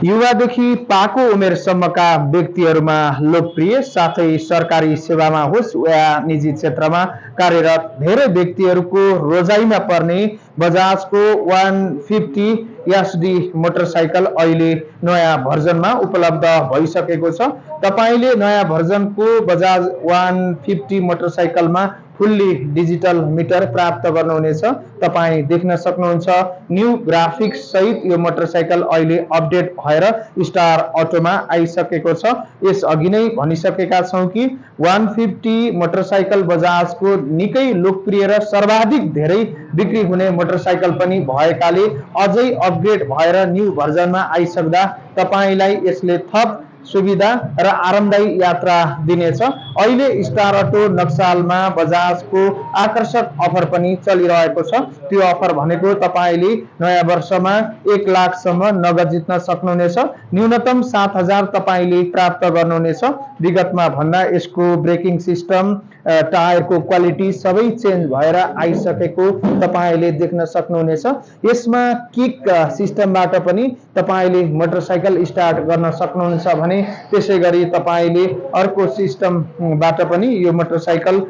युवादेखि पाको उमेरसम्मका व्यक्तिहरूमा लोकप्रिय, साथै सरकारी सेवामा होस् वा निजी क्षेत्रमा कार्यरत धेरै व्यक्तिहरूको रोजाइमा पर्ने बजाजको 150 एसडी मोटरसाइकल अहिले नयाँ भर्जनमा उपलब्ध भइसकेको छ। तपाईँले नयाँ भर्जनको बजाज 150 मोटरसाइकलमा फुल्ली डिजिटल मिटर प्राप्त गर्नुहुनेछ। तपाईँ देख्न सक्नुहुन्छ न्यू ग्राफिक्स सहित यो मोटरसाइकल अहिले अपडेट भएर स्टार अटोमा आइसकेको छ। यस अघि नै भनिसकेका छौं कि 150 मोटरसाइकल बजाजको निकै लोकप्रिय र सर्वाधिक धेरै बिक्री हुने मोटरसाइकल पनि भएकाले अझै अपग्रेड भएर न्यू भर्जनमा आइसक्दा तपाईलाई यसले थप सुविधा र आरामदायी यात्रा दिनेछ। अहिले स्टार अटो नक्सालमा बजाजको आकर्षक अफर पनि चलिरहेको छ। त्यो अफर भनेको तपाईले नयाँ वर्षमा 1 लाखसम्म नगद जित्न सक्नुहुनेछ। न्यूनतम 7,000 तपाईले प्राप्त गर्नुहुनेछ। विगतमा भन्दा यसको ब्रेकिङ सिस्टम, टायरको क्वालिटी सबै चेन्ज भएर आइसकेको तपाईले देख्न सक्नुहुनेछ। यसमा किक सिस्टमबाट पनि तपाईले मोटरसाइकल स्टार्ट गर्न सक्नुहुन्छ भने त्यसैगरी तपाईले अर्को सिस्टमबाट पनि यो मोटरसाइकल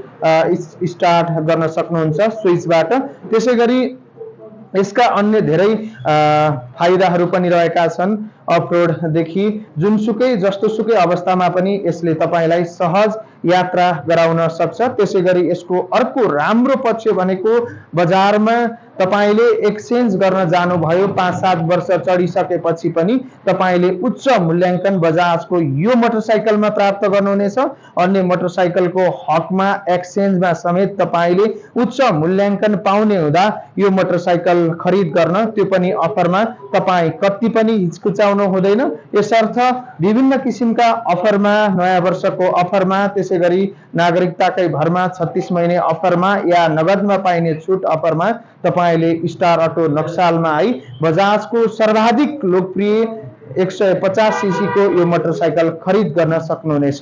स्टार्ट गर्न सक्नुहुन्छ स्विचबाट। त्यसैगरी यसका अन्य धेरै फाइदाहरू पनि रहेका छन्। अफरोडदेखि जुनसुकै जस्तोसुकै अवस्थामा पनि यसले तपाईलाई सहज यात्रा गराउन सक्छ। त्यसैगरी यसको अर्को राम्रो पक्ष भनेको बजारमा तपाईले एक्सचेन्ज गर्न जानुभयो 5-7 वर्ष चढिसकेपछि पनि तपाईले उच्च मूल्याङ्कन बजाजको यो मोटरसाइकलमा प्राप्त गर्नुहुनेछ। अन्य मोटरसाइकलको हकमा एक्सचेन्जमा समेत तपाईले उच्च मूल्याङ्कन पाउने हुँदा यो मोटरसाइकल खरिद गर्न, त्यो पनि अफरमा, तपाई कति पनि हिचकिचाउनु हुँदैन। यसर्थ विभिन्न किसिमका अफरमा, नयाँ वर्षको अफरमा, त्यसैगरी नागरिकताकै भरमा 36 महिने अफरमा या नगदमा पाइने छुट अफरमा तपाईले स्टार अटो नक्सालमा आई बजाजको सर्वाधिक लोकप्रिय 150 सीसी को यो मोटरसाइकल खरिद गर्न सक्नुहुनेछ।